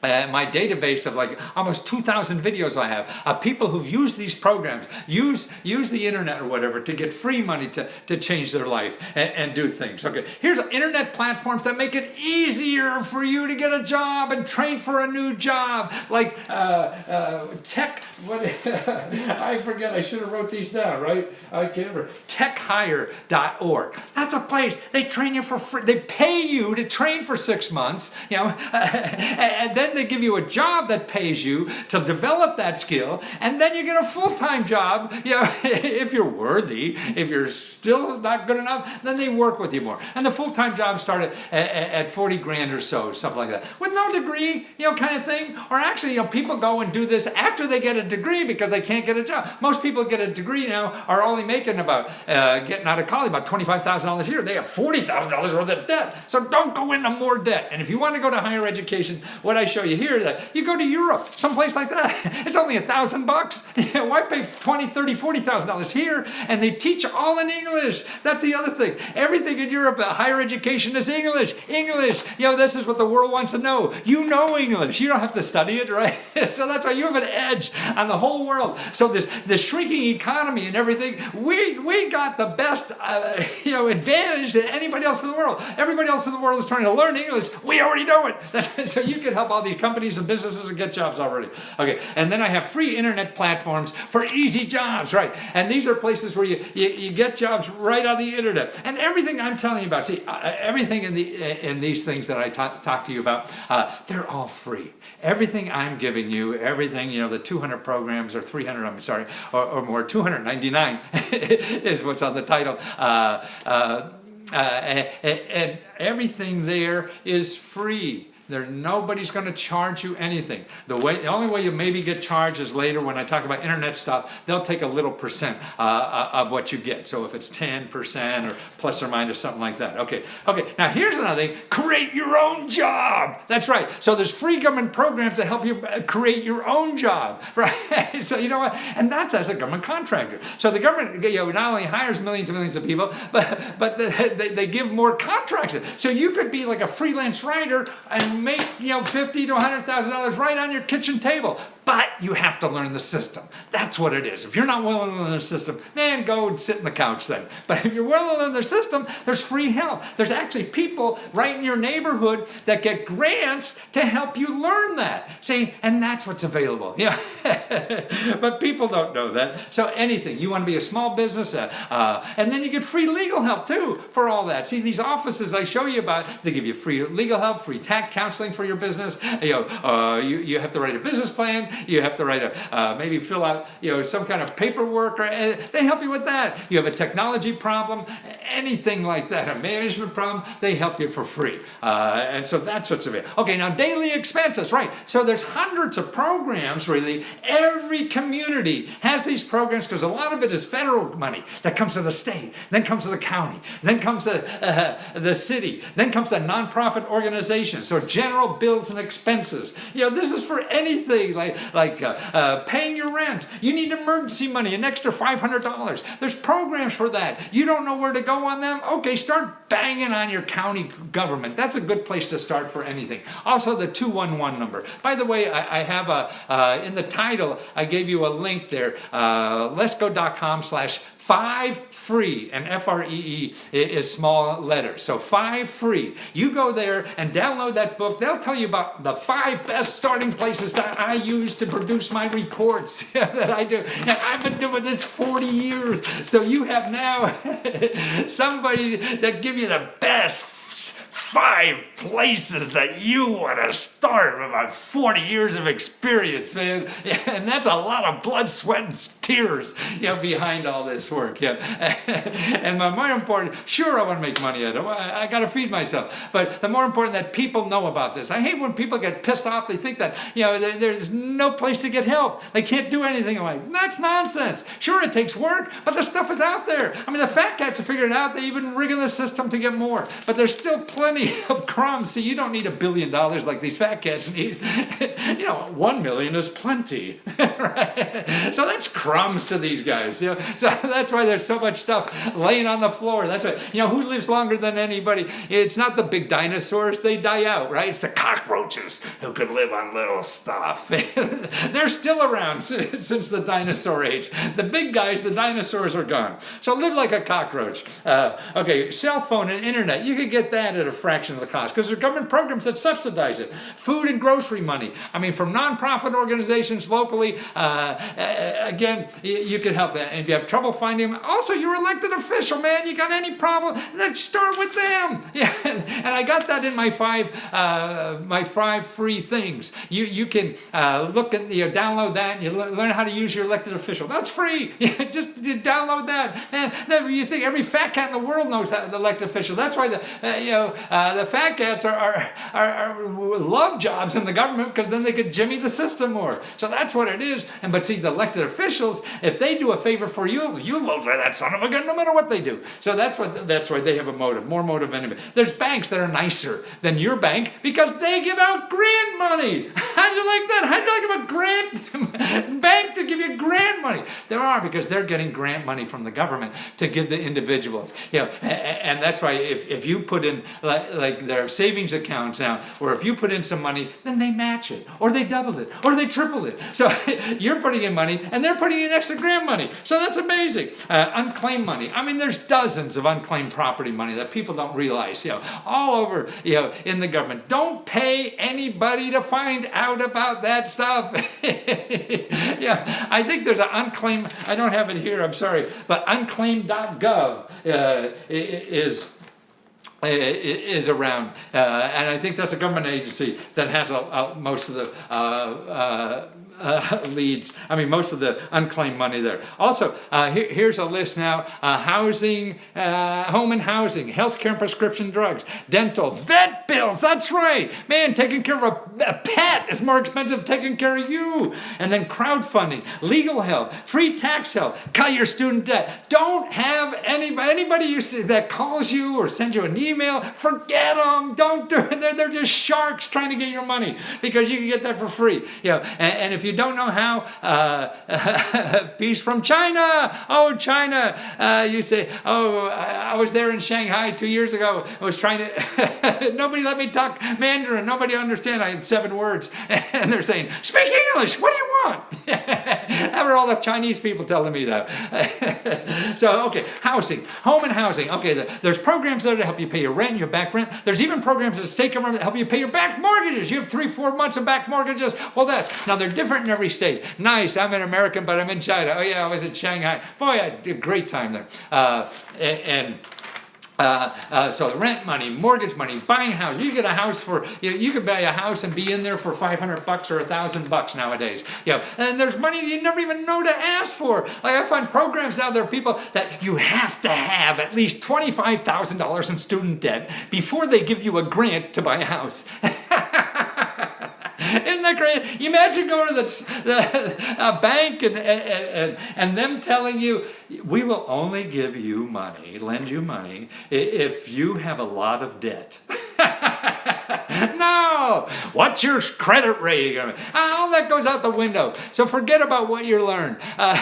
My database of almost 2,000 videos I have of people who've used these programs, use the internet or whatever to get free money to change their life and do things. Okay, here's internet platforms that make it easier for you to get a job and train for a new job, like tech. What I forget. I should have wrote these down, right? I can't remember. Techhire.org. That's a place they train you for free. They pay you to train for 6 months, and then they give you a job that pays you to develop that skill, and then you get a full-time job. If you're worthy. If you're still not good enough, then they work with you more. And the full-time jobs start at 40 grand or so, something like that, with no degree, kind of thing. Or actually, people go and do this after they get a degree because they can't get a job. Most people get a degree now are only making about getting out of college about $25,000 a year. They have $40,000 worth of debt. So don't go into more debt. And if you want to go to higher education, what I show you here, that you go to Europe, someplace like that. It's only $1,000. Why pay $20,000, $30,000, $40,000 here? And they teach all in English. That's the other thing. Everything in Europe, higher education is English. English. This is what the world wants to know. You know English. You don't have to study it, right? So that's why you have an edge on the whole world. So this shrinking economy and everything, we got the best advantage than anybody else in the world. Everybody else in the world is trying to learn English. We already know it. So you can help all these companies and businesses and get jobs already. Okay, and then I have free internet platforms for easy jobs, right? And these are places where you get jobs right on the internet. And everything I'm telling you about, see, everything in these things that I talk to you about, they're all free. Everything I'm giving you, everything, the 200 programs or 300, I'm sorry, or more, 299 is what's on the title. And everything there is free. Nobody's going to charge you anything. The only way you maybe get charged is later when I talk about internet stuff. They'll take a little percent of what you get. So if it's 10% or plus or minus something like that. Okay. Now here's another thing: create your own job. That's right. So there's free government programs to help you create your own job, right? So you know what? And that's as a government contractor. So the government, not only hires millions and millions of people, but they give more contracts. So you could be like a freelance writer and make $50,000 to $100,000 right on your kitchen table. But you have to learn the system. That's what it is. If you're not willing to learn the system, man, go and sit in the couch then. But if you're willing to learn the system, there's free help. There's actually people right in your neighborhood that get grants to help you learn that. See, and that's what's available. But people don't know that. So anything, you want to be a small business, and then you get free legal help too for all that. See, these offices I show you about, they give you free legal help, free tax counseling for your business. You have to write a business plan. You have to write maybe fill out, some kind of paperwork, or they help you with that. You have a technology problem, anything like that, a management problem, they help you for free. And so that's what's available. Okay, now daily expenses, right? So there's hundreds of programs, really. Every community has these programs because a lot of it is federal money that comes to the state, then comes to the county, then comes to the city, then comes to nonprofit organizations. So general bills and expenses. This is for anything like paying your rent. You need emergency money, an extra $500. There's programs for that. You don't know where to go on them? Okay, start banging on your county government. That's a good place to start for anything. Also, the 211 number. By the way, I have in the title, I gave you a link there, lesko.com/5free, and FREE is small letters. So 5free. You go there and download that book. They'll tell you about the 5 best starting places that I use to produce my reports that I do. And I've been doing this 40 years. So you have now somebody that give you the best 5 places that you want to start with about 40 years of experience, man. And that's a lot of blood, sweat, and tears, behind all this work. And the more important, sure, I want to make money at it. I got to feed myself. But the more important that people know about this. I hate when people get pissed off. They think that, there's no place to get help. They can't do anything in life. That's nonsense. Sure, it takes work, but the stuff is out there. I mean, the fat cats have figured it out. They even rig in the system to get more. But there's still plenty of crumbs. See, you don't need $1 billion like these fat cats need. 1 million is plenty. Right? So that's crumbs to these guys. So that's why there's so much stuff laying on the floor. That's why, who lives longer than anybody? It's not the big dinosaurs. They die out, right? It's the cockroaches who could live on little stuff. They're still around since the dinosaur age. The big guys, the dinosaurs are gone. So live like a cockroach. Okay, cell phone and internet. You could get that at a fraction of the cost because there are government programs that subsidize it. Food and grocery money. I mean, from nonprofit organizations locally, again, you can help that. And if you have trouble finding them, also your elected official, man, you got any problem, then start with them. Yeah, and I got that in my 5 free things. You can look at, download that, and you learn how to use your elected official. That's free. Just download that. And you think every fat cat in the world knows how to elect official. That's why the fat cats are love jobs in the government because then they could jimmy the system more. So that's what it is. But see, the elected officials, if they do a favor for you, you vote for that son of a gun no matter what they do. So that's why they have a motive, more motive than anybody. There's banks that are nicer than your bank because they give out grant money. How do you like that? How do you like a grant bank to give you grant money? There are, because they're getting grant money from the government to give to individuals. And that's why if you put in like their savings accounts now, or if you put in some money, then they match it, or they double it, or they triple it. So you're putting in money, and they're putting in extra grant money. So that's amazing. Unclaimed money. I mean, there's dozens of unclaimed property money that people don't realize. All all over, in the government. Don't pay anybody to find out about that stuff. Yeah, I think there's an unclaimed, I don't have it here, I'm sorry, but unclaimed.gov is around, and I think that's a government agency that has most of the leads. I mean, most of the unclaimed money there. Also, here's a list now: housing, home and housing, healthcare and prescription drugs, dental, vet bills. That's right, man. Taking care of a pet is more expensive than taking care of you. And then crowdfunding, legal help, free tax help, cut your student debt. Don't have anybody you see that calls you or sends you an email. Forget them. Don't do it. They're just sharks trying to get your money because you can get that for free. And if you don't know how, peace from China. Oh, China. You say, oh, I was there in Shanghai 2 years ago. I was trying to, nobody let me talk Mandarin. Nobody understand. I had 7 words. And they're saying, speak English. What do you want? Ever all the Chinese people telling me that. So, okay, housing, home and housing. Okay, there's programs there to help you pay your rent, your back rent. There's even programs that the state government help you pay your back mortgages. You have 3-4 months of back mortgages. Well, now they're different in every state. Nice, I'm an American, but I'm in China. Oh yeah, I was in Shanghai. Boy, I had a great time there. So the rent money, mortgage money, buying a house. You get a house for, you could buy a house and be in there for $500 or $1,000 nowadays. And there's money you never even know to ask for. Like I find programs out there, people that you have to have at least $25,000 in student debt before they give you a grant to buy a house. Isn't that great? You imagine going to the bank and them telling you, we will only give you money, lend you money, if you have a lot of debt. No! What's your credit rating? All that goes out the window. So forget about what you learned. How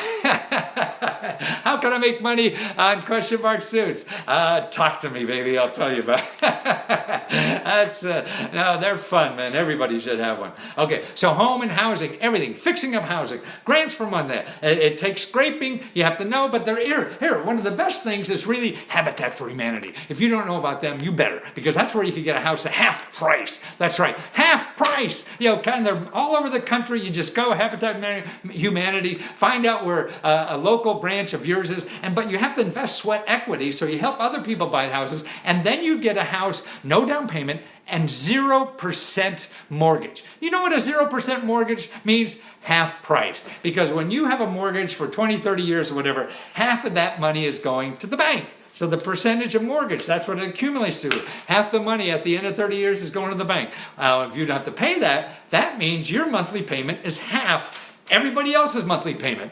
can I make money on question mark suits? Talk to me, baby. I'll tell you about it. That's no, they're fun, man. Everybody should have one. Okay, so home and housing, everything, fixing up housing, grants from on that. It takes scraping. You have to know, but they're here. One of the best things is really Habitat for Humanity. If you don't know about them, you better, because that's where you can get a house at half price. That's right, half price. Kind of they're all over the country. You just go Habitat Humanity, find out where a local branch of yours is, but you have to invest sweat equity, so you help other people buy houses, and then you get a house, no down payment, and 0% mortgage. You know what a 0% mortgage means? Half price. Because when you have a mortgage for 20, 30 years or whatever, half of that money is going to the bank. So the percentage of mortgage, that's what it accumulates to. Half the money at the end of 30 years is going to the bank. If you don't have to pay that, that means your monthly payment is half everybody else's monthly payment.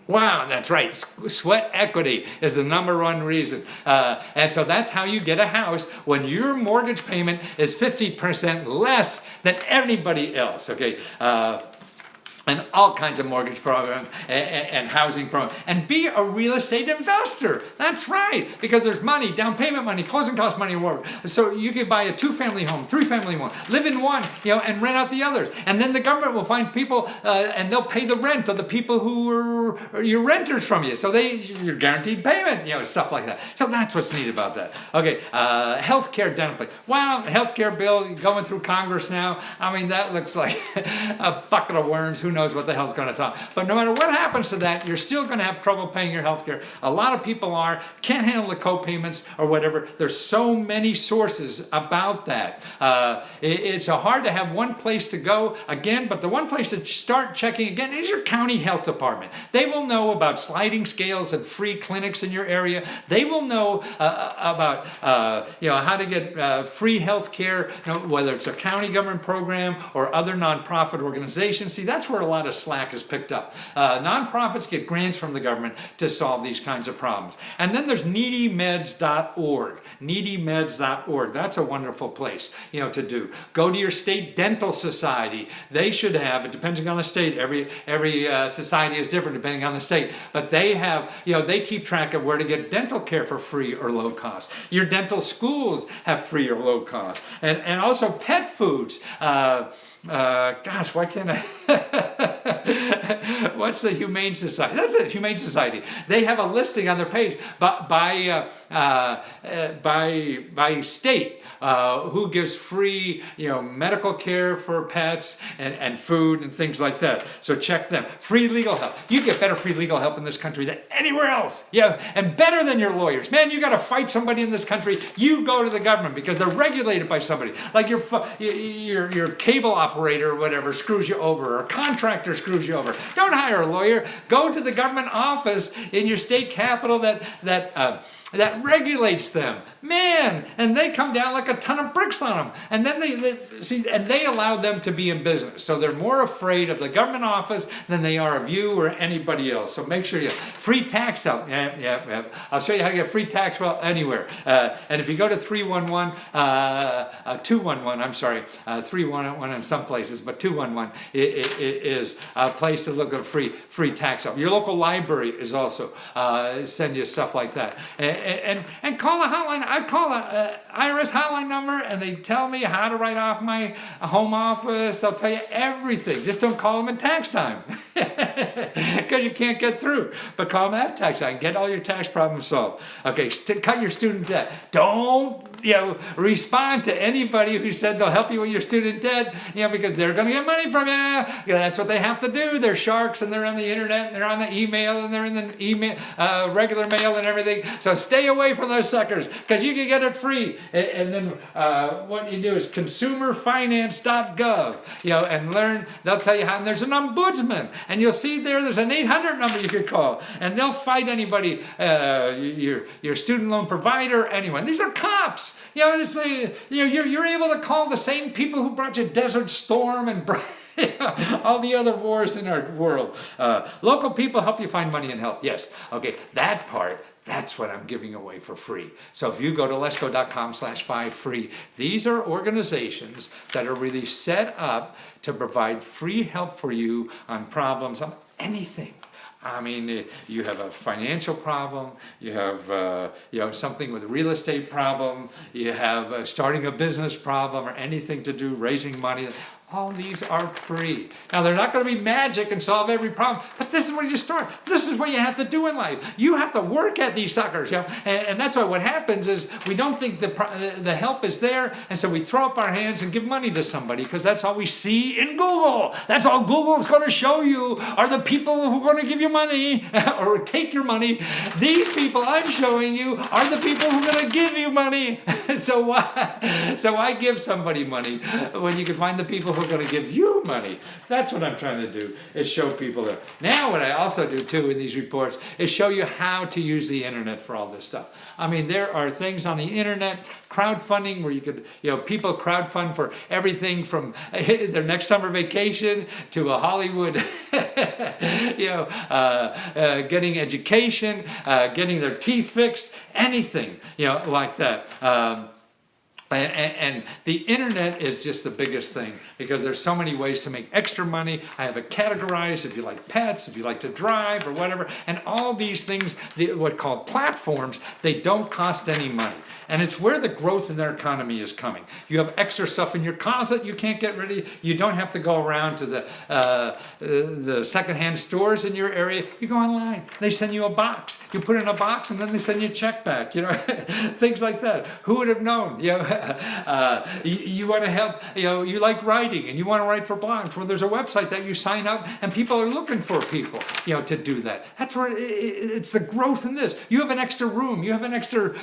Wow, that's right. Sweat equity is the number one reason. And so that's how you get a house when your mortgage payment is 50% less than anybody else. Okay. And all kinds of mortgage programs and housing programs. And be a real estate investor. That's right. Because there's money, down payment money, closing cost money, whatever. So you could buy a 2-family home, 3-family home, live in one, and rent out the others. And then the government will find people and they'll pay the rent of the people who are your renters from you. So you're guaranteed payment, stuff like that. So that's what's neat about that. Okay, healthcare dental. Wow, healthcare bill going through Congress now. I mean, that looks like a bucket of worms. Who knows what the hell's going to talk. But no matter what happens to that, you're still going to have trouble paying your health care. A lot of people can't handle the co-payments or whatever. There's so many sources about that. It's hard to have one place to go again, but the one place to start checking again is your county health department. They will know about sliding scales and free clinics in your area. They will know about how to get free health care, whether it's a county government program or other nonprofit organizations. See, that's where a lot of slack is picked up. Nonprofits get grants from the government to solve these kinds of problems. And then there's needymeds.org. Needymeds.org. That's a wonderful place, to do. Go to your state dental society. They should have, depending on the state, every society is different depending on the state, but they have, they keep track of where to get dental care for free or low cost. Your dental schools have free or low cost. And also pet foods. Gosh, why can't I? What's the Humane Society? That's it, Humane Society. They have a listing on their page by state, who gives free, medical care for pets and food and things like that. So check them. Free legal help. You get better free legal help in this country than anywhere else. Yeah, and better than your lawyers. Man, you got to fight somebody in this country. You go to the government because they're regulated by somebody. Like your cable operator or whatever screws you over, or a contractor screws you over. Don't hire a lawyer. Go to the government office in your state capital that regulates them, man, and they come down like a ton of bricks on them. And then they allow them to be in business. So they're more afraid of the government office than they are of you or anybody else. So make sure you free tax help. Yeah. I'll show you how to get free tax help anywhere. And if you go to 211, I'm sorry, 311 in some places, but 211 is a place to look at free tax help. Your local library is also send you stuff like that. And call a hotline. I call a IRS hotline number, and they tell me how to write off my home office. They'll tell you everything. Just don't call them at tax time, because you can't get through. But call them at tax time. Get all your tax problems solved. Okay, cut your student debt. Don't respond to anybody who said they'll help you with your student debt, because they're going to get money from you. That's what they have to do. They're sharks, and they're on the internet, and they're on the email, and they're in the email, regular mail and everything. So stay away from those suckers, because you can get it free. And then what you do is consumerfinance.gov, and learn. They'll tell you how. And there's an ombudsman, and you'll see there's an 800 number you could call, and they'll fight anybody, your student loan provider, anyone. These are cops. You're able to call the same people who brought you Desert Storm and all the other wars in our world. Local people help you find money and help. Yes. Okay. That part. That's what I'm giving away for free. So if you go to lesko.com/5free, these are organizations that are really set up to provide free help for you on problems of anything. I mean, you have a financial problem, you have something with a real estate problem, you have starting a business problem, or anything to do raising money. All these are free. Now, they're not going to be magic and solve every problem, but this is where you start. This is what you have to do in life. You have to work at these suckers, and that's why what happens is we don't think the help is there, and so we throw up our hands and give money to somebody, because that's all we see in Google. That's all Google's going to show you are the people who are going to give you money or take your money. These people I'm showing you are the people who are going to give you money. So why give somebody money when you can find the people who are going to give you money? That's what I'm trying to do, is show people that. Now what I also do too in these reports is show you how to use the internet for all this stuff. I mean, there are things on the internet, crowdfunding, where you could, people crowdfund for everything from their next summer vacation to a Hollywood, getting education, getting their teeth fixed, anything, like that. And the internet is just the biggest thing, because there's so many ways to make extra money. I have it categorized if you like pets, if you like to drive or whatever. And all these things, what called platforms, they don't cost any money. And it's where the growth in their economy is coming. You have extra stuff in your closet you can't get rid of. You don't have to go around to the secondhand stores in your area. You go online. They send you a box. You put it in a box, and then they send you a check back. Things like that. Who would have known? You want to help. You like writing, and you want to write for blogs. Well, there's a website that you sign up, and people are looking for people, to do that. That's where it's the growth in this. You have an extra room. You have an extra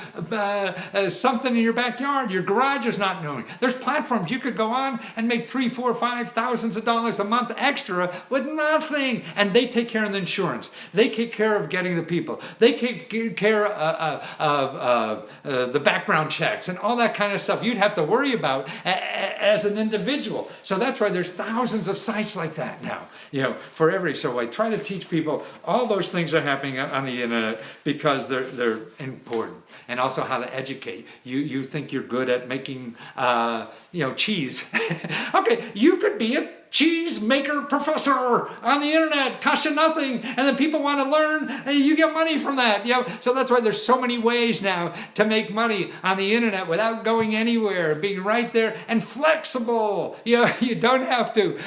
something in your backyard. Your garage is not known. There's platforms you could go on and make $3,000, $4,000, $5,000 a month extra with nothing, and they take care of the insurance. They take care of getting the people. They take care of the background checks and all that kind of stuff you'd have to worry about as an individual. So that's why there's thousands of sites like that now, for every. So I try to teach people all those things are happening on the internet because they're important. And also how to educate. You think you're good at making, cheese. Okay, you could be a cheese maker professor on the internet, costs you nothing, and then people want to learn, and you get money from that. So that's why there's so many ways now to make money on the internet without going anywhere, being right there, and flexible. You don't have to,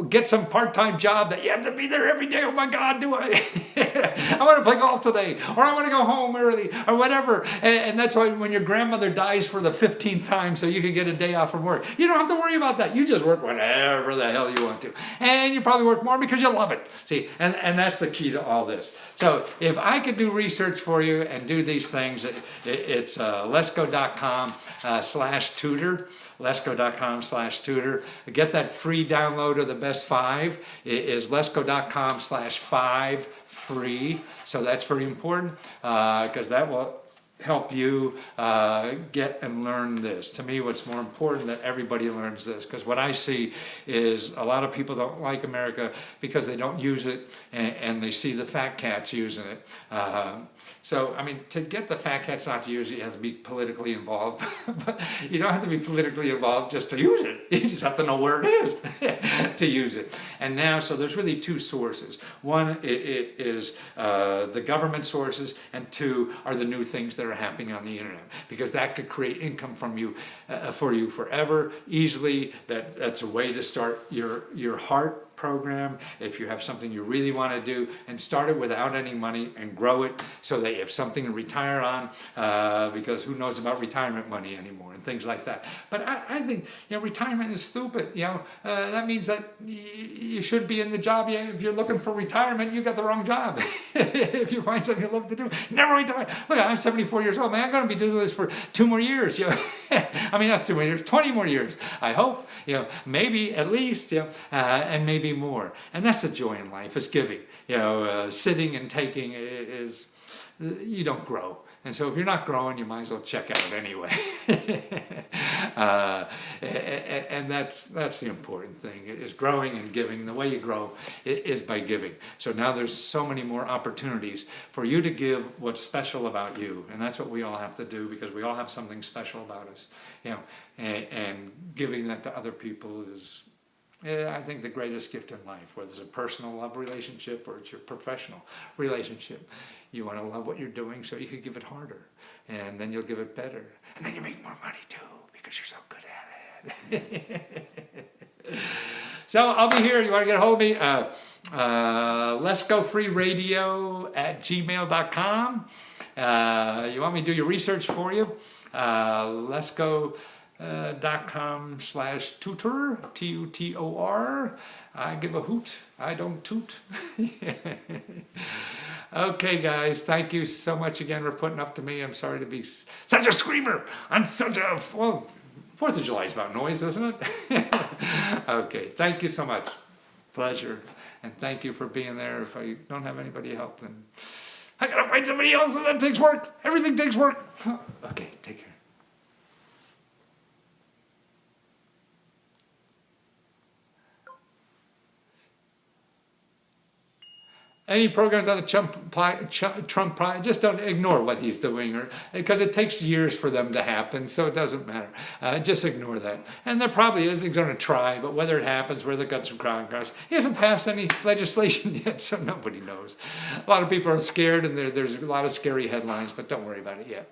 get some part-time job that you have to be there every day. Oh my God, do I? I want to play golf today, or I want to go home early, or whatever. And that's why when your grandmother dies for the 15th time, so you can get a day off from work, you don't have to worry about that. You just work whenever the hell you want to, and you probably work more because you love it. See, and that's the key to all this. So if I could do research for you and do these things, it's lesko.com/tutor. Lesko.com/tutor. Get that free download of the best 5. It is lesko.com/5 free. So that's very important because that will help you get and learn this. To me, what's more important that everybody learns this, because what I see is a lot of people don't like America because they don't use it and they see the fat cats using it. So, I mean, to get the fat cats not to use it, you have to be politically involved. But you don't have to be politically involved just to use it. You just have to know where it is to use it. And now, so there's really 2 sources. One is the government sources, and 2 are the new things that are happening on the internet. Because that could create income from you, for you forever, easily. That's a way to start your heart program if you have something you really want to do, and start it without any money and grow it so that you have something to retire on, because who knows about retirement money anymore and things like that. But I think retirement is stupid. That means that you should be in the job. If you're looking for retirement, you got the wrong job. If you find something you love to do, never retire. Look, I'm 74 years old, man. I'm going to be doing this for 2 more years. I mean, not 2 more years, 20 more years. I hope. Maybe at least. And maybe more. And that's the joy in life, is giving. Sitting and taking is, you don't grow. And so if you're not growing, you might as well check out anyway. And that's the important thing, is growing and giving. The way you grow is by giving. So now there's so many more opportunities for you to give what's special about you. And that's what we all have to do, because we all have something special about us. And giving that to other people is, I think, the greatest gift in life, whether it's a personal love relationship or it's your professional relationship. You want to love what you're doing so you can give it harder, and then you'll give it better, and then you make more money too because you're so good at it. So I'll be here. You want to get a hold of me? leskofreeradio@gmail.com. You want me to do your research for you? Lesko.com/tutor, Tutor. I give a hoot. I don't toot. Okay, guys. Thank you so much again for putting up to me. I'm sorry to be such a screamer on such a, 4th of July is about noise, isn't it? Okay. Thank you so much. Pleasure. And thank you for being there. If I don't have anybody to help, then I gotta find somebody else, and that takes work. Everything takes work. Okay. Take care. Any programs on the Trump, just don't ignore what he's doing, because it takes years for them to happen, so it doesn't matter. Just ignore that. And there probably is, he's going to try, but whether it happens, whether it got some Congress, he hasn't passed any legislation yet, so nobody knows. A lot of people are scared, and there's a lot of scary headlines, but don't worry about it yet.